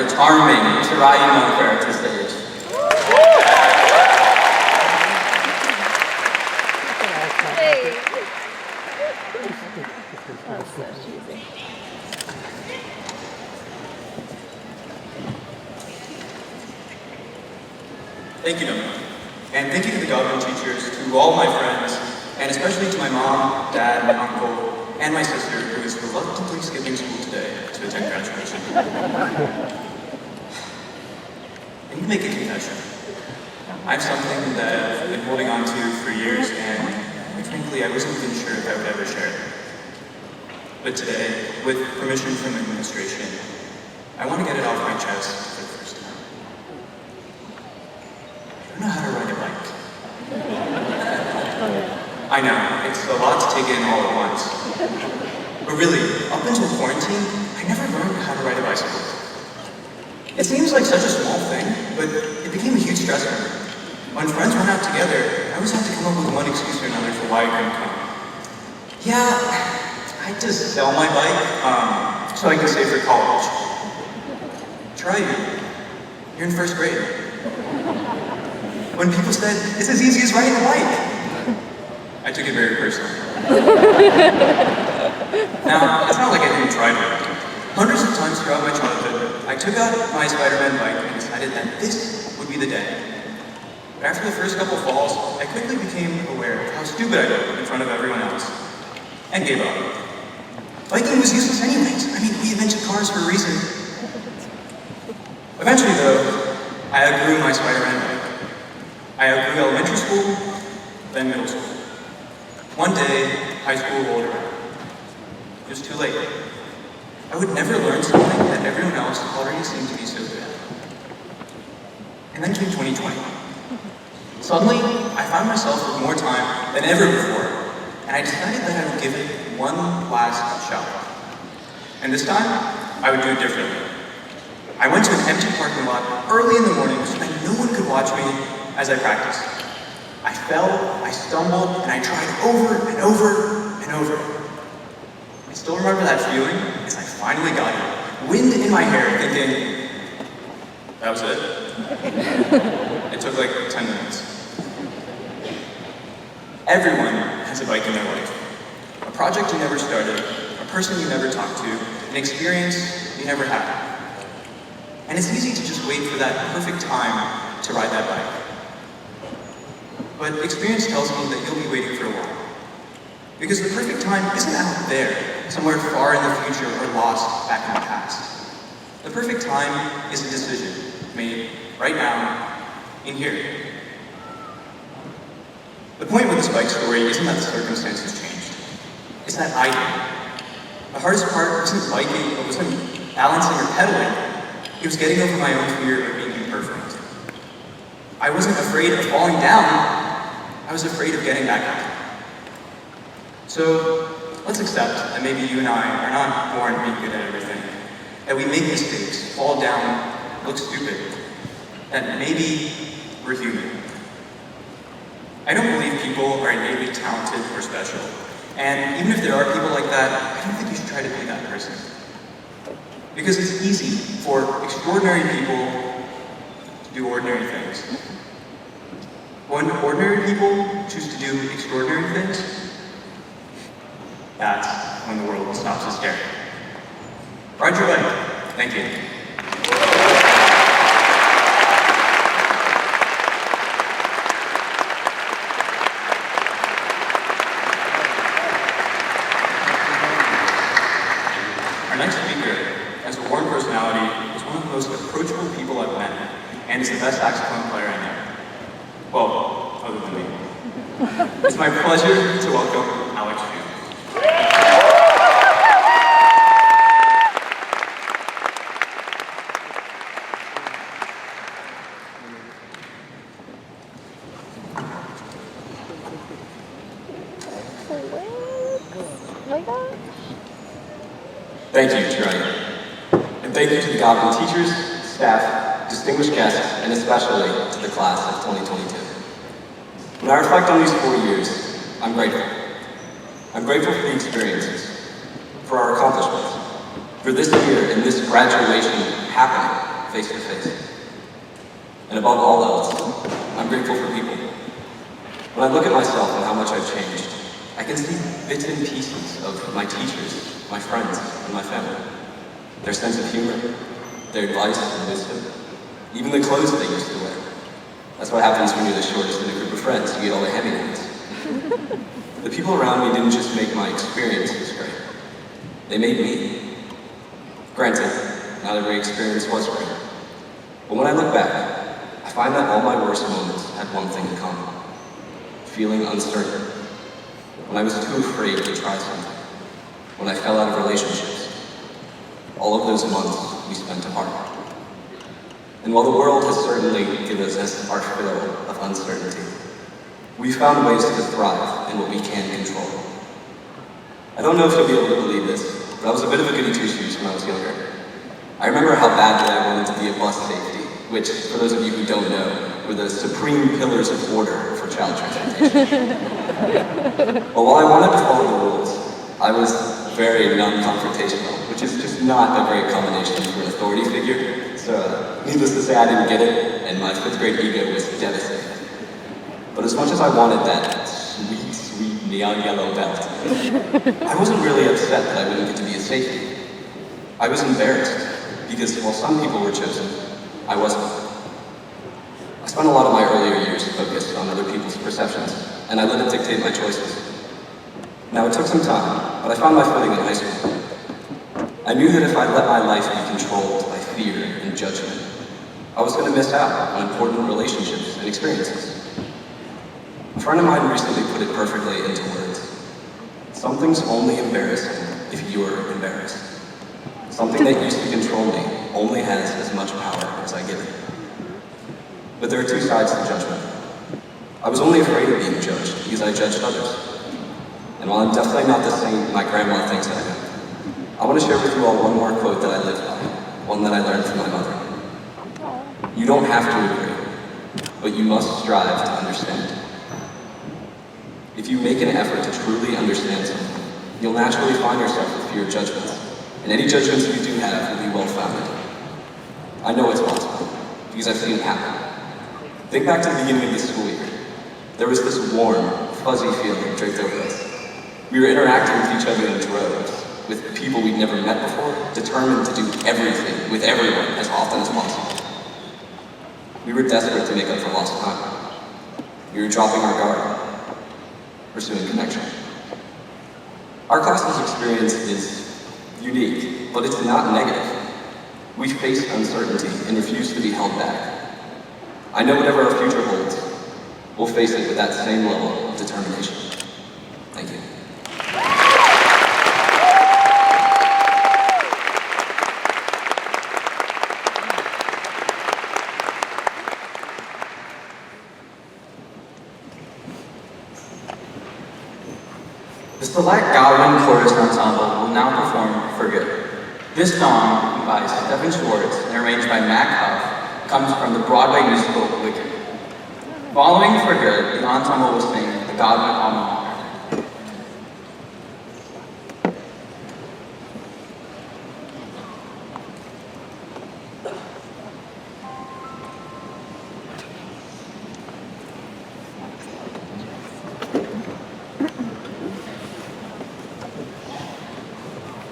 the charming Shirai Monkler to stage. Hey. That's so cheesy. Thank you, Dominic. And thank you to the Godwin teachers, to all my friends, and especially to my mom, dad, uncle, and my sister, who is reluctantly skipping school today to attend graduation. I need to make a confession. I have something that I've been holding on to for years, and quite frankly, I wasn't even sure if I would ever share it. But today, with permission from the administration, I want to get it off my chest for the first time. I don't know how to ride a bike. I know, it's a lot to take in all at once. But really, up until quarantine, I never learned how to ride a bicycle. It seems like such a small thing, but it became a huge stressor. When friends went out together, I always had to come up with one excuse or another for why I couldn't come. Yeah, I had to sell my bike, so I could save for college. Try you. You're in first grade. When people said, it's as easy as riding a bike, I took it very personally. Now, it's not like I didn't try to. Hundreds of times throughout my childhood, I took out my Spider-Man bike and decided that this would be the day. But after the first couple falls, I quickly became aware of how stupid I looked in front of everyone else, and gave up. Biking was useless anyways. I mean, we invented cars for a reason. Eventually, though, I outgrew my Spider-Man bike. I outgrew elementary school, then middle school. One day, high school rolled around. It was too late. I would never learn something that everyone else already seemed to be so good at. And then came 2020. Suddenly, I found myself with more time than ever before, and I decided that I would give it one last shot. And this time, I would do it differently. I went to an empty parking lot early in the morning so that no one could watch me as I practiced. I fell, I stumbled, and I tried over and over and over. I still remember that feeling as I finally got it. Wind in my hair, thinking, that was it. It took like 10 minutes. Everyone has a bike in their life. A project you never started, a person you never talked to, an experience you never had. And it's easy to just wait for that perfect time to ride that bike. But experience tells me that you'll be waiting for a while. Because the perfect time isn't out there, somewhere far in the future or lost back in the past. The perfect time is a decision made right now, in here. The point with this bike story isn't that the circumstances changed. It's that I did. The hardest part wasn't biking, it wasn't balancing or pedaling. It was getting over my own fear of being imperfect. I wasn't afraid of falling down, I was afraid of getting back up. So, let's accept that maybe you and I are not born being good at everything, that we make mistakes, fall down, look stupid, that maybe we're human. I don't believe people are innately talented or special, and even if there are people like that, I don't think you should try to be that person. Because it's easy for extraordinary people to do ordinary things. When ordinary people choose to do extraordinary things, that's when the world stops us staring. Ride your bike. Thank you. Our next speaker has a warm personality, is one of the most approachable people I've met, and is the best saxophone player I know. Well, other than me. It's my pleasure to welcome Alex Siegel. Thank you, Troy. And thank you to the Godwin teachers, staff, distinguished guests, and especially to the class of 2022. When I reflect on these 4 years, I'm grateful. I'm grateful for the experiences, for our accomplishments, for this year and this graduation happening, face to face. And above all else, I'm grateful for people. When I look at myself and how much I've changed, I can see bits and pieces of my teachers, my friends, and my family. Their sense of humor, their advice and wisdom, even the clothes they used to wear. That's what happens when you're the shortest in a group of friends. You get all the heavy ones. The people around me didn't just make my experiences great. They made me. Granted, not every experience was great. But when I look back, I find that all my worst moments had one thing in common. Feeling uncertain. When I was too afraid to try something. When I fell out of relationships. All of those months we spent apart. And while the world has certainly given us our fill of uncertainty, we found ways to thrive in what we can control. I don't know if you'll be able to believe this, but I was a bit of a goody two-shoes when I was younger. I remember how badly I wanted to be a bus safety, which, for those of you who don't know, were the supreme pillars of order for child transportation. But while I wanted to follow the rules, I was very non-confrontational, which is just not a great combination for an authority figure. So, needless to say, I didn't get it, and my 5th grade ego was devastated. But as much as I wanted that sweet, sweet neon yellow belt, I wasn't really upset that I wouldn't get to be a safety. I was embarrassed, because while some people were chosen, I wasn't. I spent a lot of my earlier years focused on other people's perceptions, and I let it dictate my choices. Now, it took some time, but I found my footing in high school. I knew that if I let my life be controlled by fear and judgment, I was going to miss out on important relationships and experiences. A friend of mine recently put it perfectly into words. Something's only embarrassing if you're embarrassed. Something that used to control me only has as much power as I give it. But there are two sides to judgment. I was only afraid of being judged because I judged others. And while I'm definitely not the same my grandma thinks I am, I want to share with you all one more quote that I live by, one that I learned from my mother. You don't have to agree, but you must strive to understand. If you make an effort to truly understand something, you'll naturally find yourself with fewer judgments, and any judgments you do have will be well-founded. I know it's possible, because I've seen it happen. Think back to the beginning of the school year. There was this warm, fuzzy feeling draped over us. We were interacting with each other in droves, with people we'd never met before, determined to do everything with everyone as often as possible. We were desperate to make up for lost time. We were dropping our guard, pursuing connection. Our class's experience is unique, but it's not negative. We face uncertainty and refuse to be held back. I know whatever our future holds, we'll face it with that same level of determination. Thank you. The select Godwin Chorus Ensemble will now perform For Good. This song, by Stephen Schwartz and arranged by Mac Huff, comes from the Broadway musical Wicked. Following For Good, the ensemble will sing the Godwin Alma